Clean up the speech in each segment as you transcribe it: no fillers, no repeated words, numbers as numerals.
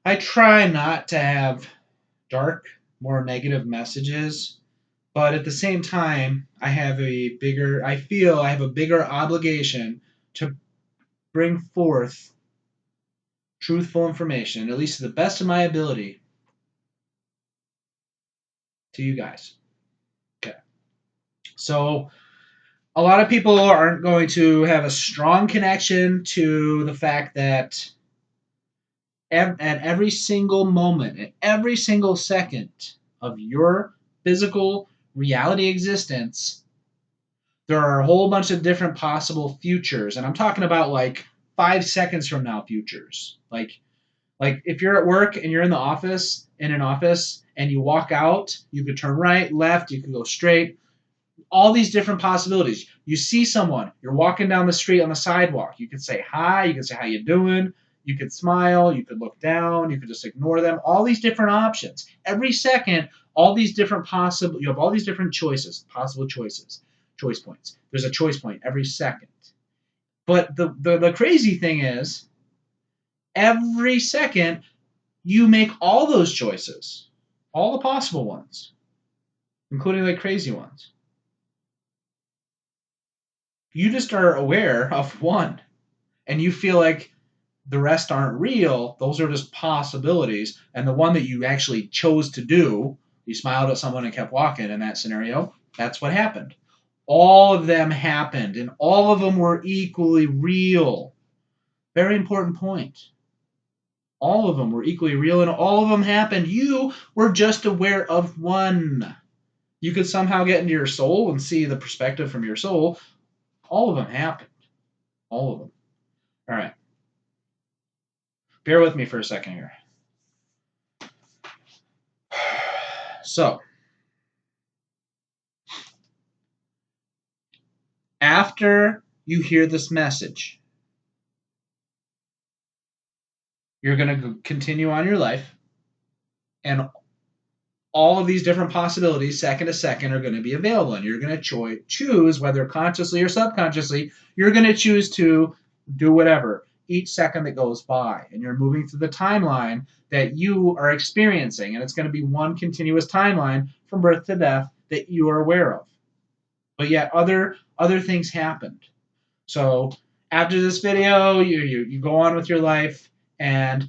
I try not to have dark, more negative messages, but at the same time, I feel I have a bigger obligation to bring forth truthful information, at least to the best of my ability, to you guys. Okay. So, a lot of people aren't going to have a strong connection to the fact that at every single moment, at every single second of your physical reality existence, there are a whole bunch of different possible futures. And I'm talking about like 5 seconds from now futures. Like if you're at work and you're in the office, in an office, and you walk out, you could turn right, left, you could go straight. All these different possibilities. You see someone, you're walking down the street on the sidewalk. You could say hi, you could say how you doing, you could smile, you could look down, you could just ignore them. All these different options. Every second, all these different possible you have all these different choices, possible choices, choice points. There's a choice point every second. But the crazy thing is every second you make all those choices. All the possible ones, including like crazy ones. You just are aware of one and you feel like the rest aren't real, those are just possibilities. And the one that you actually chose to do, you smiled at someone and kept walking in that scenario, that's what happened. All of them happened, and all of them were equally real. Very important point. All of them were equally real, and all of them happened. You were just aware of one. You could somehow get into your soul and see the perspective from your soul. All of them happened. All of them. All right. Bear with me for a second here. So, after you hear this message, you're going to continue on your life, and all of these different possibilities, second to second, are going to be available. And you're going to choose, whether consciously or subconsciously, you're going to choose to do whatever each second that goes by. And you're moving through the timeline that you are experiencing. And it's going to be one continuous timeline from birth to death that you are aware of. But yet other things happened. So after this video, you go on with your life, and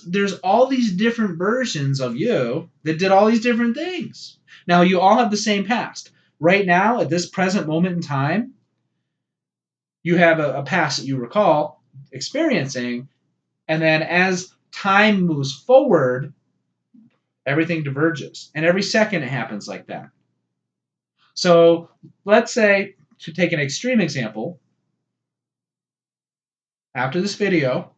there's all these different versions of you that did all these different things. Now you all have the same past. Right now, at this present moment in time, you have a past that you recall experiencing, and then as time moves forward, everything diverges. And every second it happens like that. So let's say, to take an extreme example, after this video,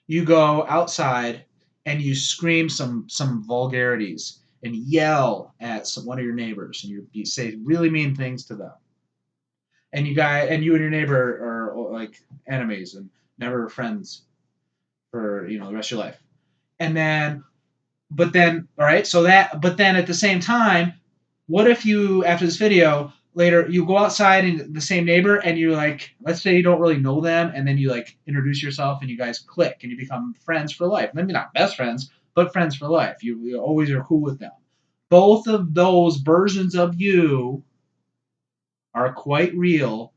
you go outside and you scream some vulgarities and yell at one of your neighbors, and you say really mean things to them, and you and your neighbor are like enemies and never friends for the rest of your life. And then but then all right, so that but then at the same time, what if you, after this video, later you go outside and the same neighbor, and you, like, let's say you don't really know them, and then you like introduce yourself and you guys click and you become friends for life. Maybe not best friends, but friends for life. You always are cool with them. Both of those versions of you are quite real,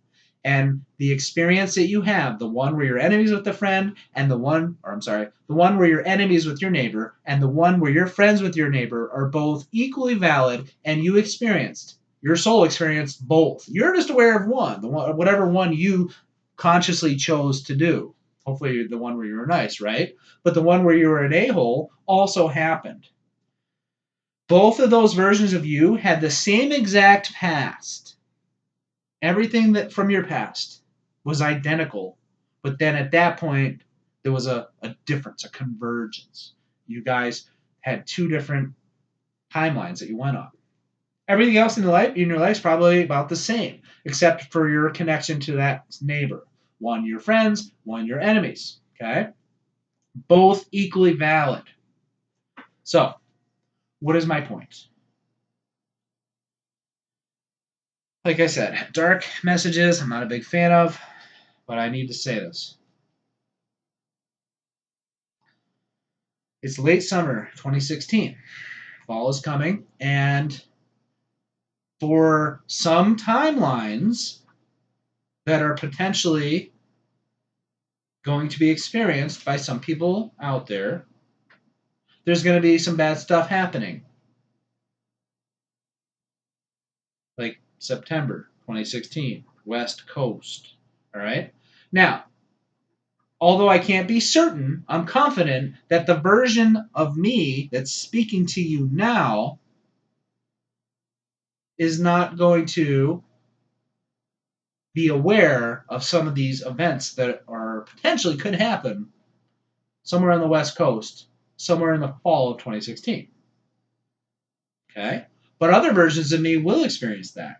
and the experience that you have, the one where you're enemies with the friend, and the one where you're enemies with your neighbor, and the one where you're friends with your neighbor, are both equally valid, and your soul experienced both. You're just aware of whatever one you consciously chose to do. Hopefully the one where you were nice, right? But the one where you were an a-hole also happened. Both of those versions of you had the same exact past. Everything that from your past was identical, but then at that point there was a difference, a convergence. You guys had two different timelines that you went on. Everything else in your life is probably about the same, except for your connection to that neighbor. One your friends, one your enemies. Okay, both equally valid. So, what is my point? Like I said, dark messages I'm not a big fan of, but I need to say this. It's late summer 2016. Fall is coming, and for some timelines that are potentially going to be experienced by some people out there, there's going to be some bad stuff happening. Like September 2016, West Coast. All right? Now, although I can't be certain, I'm confident that the version of me that's speaking to you now is not going to be aware of some of these events that are potentially could happen somewhere on the West Coast, somewhere in the fall of 2016. Okay? But other versions of me will experience that.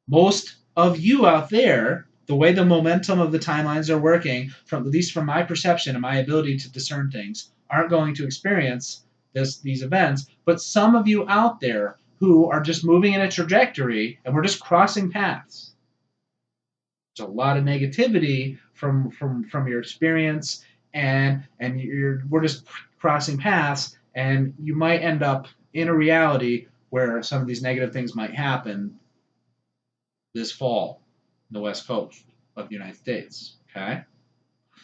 Most of you out there, the way the momentum of the timelines are working, from at least from my perception and my ability to discern things, aren't going to experience these events. But some of you out there who are just moving in a trajectory and we're just crossing paths. There's a lot of negativity from your experience, and we're just crossing paths, and you might end up in a reality where some of these negative things might happen this fall in the West Coast of the United States. Okay,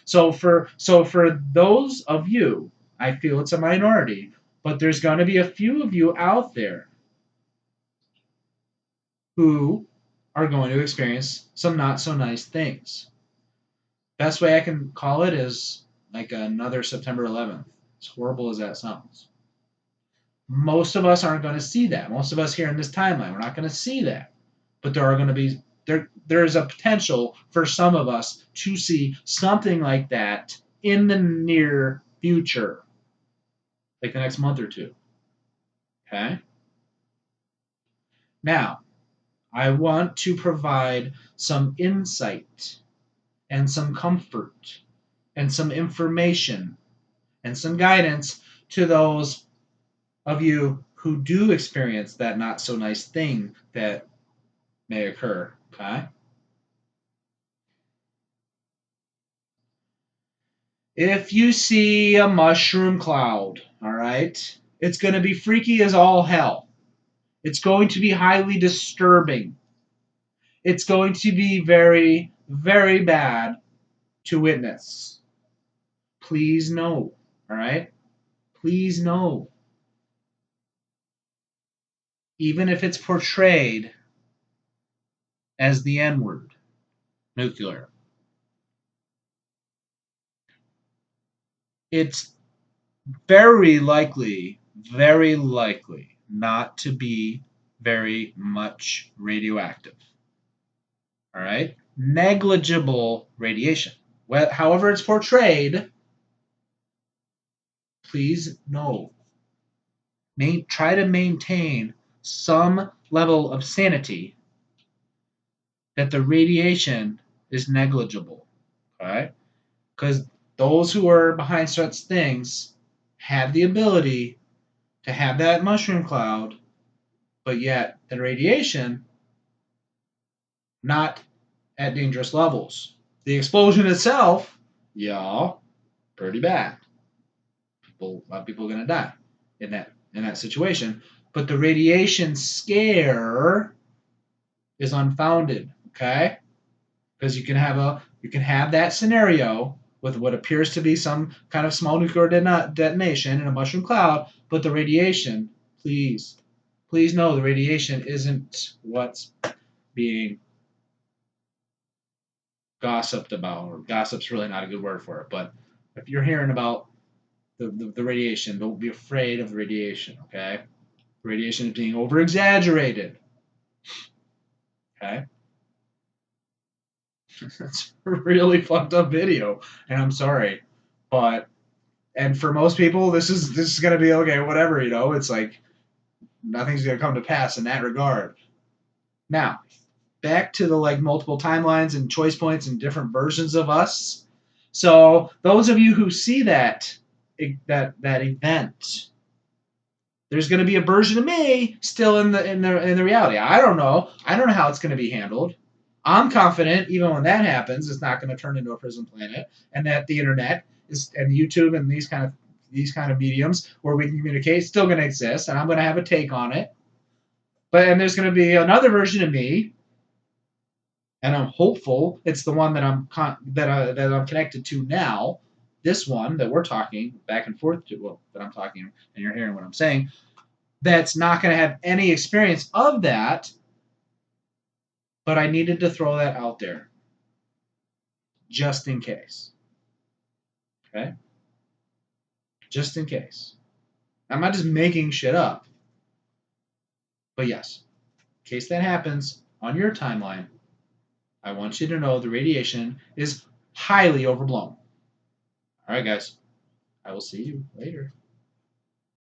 so for those of you, I feel it's a minority, but there's going to be a few of you out there who are going to experience some not so nice things. Best way I can call it is like another September 11th. As horrible as that sounds. Most of us aren't going to see that. Most of us here in this timeline, we're not going to see that. But there are going to be there's a potential for some of us to see something like that in the near future, like the next month or two. Okay? Now, I want to provide some insight and some comfort and some information and some guidance to those of you who do experience that not so nice thing that may occur. Okay? If you see a mushroom cloud, all right, it's going to be freaky as all hell. It's going to be highly disturbing. It's going to be very, very bad to witness. Please know, all right? Please know. Even if it's portrayed as the N word, nuclear, it's very likely not to be very much radioactive. All right? Negligible radiation. Well, however it's portrayed, please know. Try to maintain some level of sanity that the radiation is negligible. Okay? Because those who are behind such things have the ability to have that mushroom cloud, but yet the radiation not at dangerous levels. The explosion itself, yeah, pretty bad. A lot of people are gonna die in that situation. But the radiation scare is unfounded, okay? Because you can have that scenario with what appears to be some kind of small nuclear detonation in a mushroom cloud, but the radiation, please know the radiation isn't what's being gossiped about, or gossip's really not a good word for it, but if you're hearing about the radiation, don't be afraid of the radiation, okay? Radiation is being over exaggerated. Okay? That's a really fucked up video, and I'm sorry. But and for most people this is gonna be okay, whatever, it's like nothing's gonna come to pass in that regard. Now, back to the like multiple timelines and choice points and different versions of us. So those of you who see that event, there's going to be a version of me still in the reality. I don't know how it's going to be handled. I'm confident even when that happens, it's not going to turn into a prison planet, and that the internet and YouTube and these kind of these kind of mediums where we can communicate still going to exist, and I'm going to have a take on it. And there's going to be another version of me, and I'm hopeful it's the one that I'm connected to now. This one that we're talking back and forth to, well, that I'm talking, and you're hearing what I'm saying. That's not going to have any experience of that, but I needed to throw that out there just in case. Okay? Just in case. I'm not just making shit up. But yes, in case that happens on your timeline, I want you to know the radiation is highly overblown. All right, guys. I will see you later.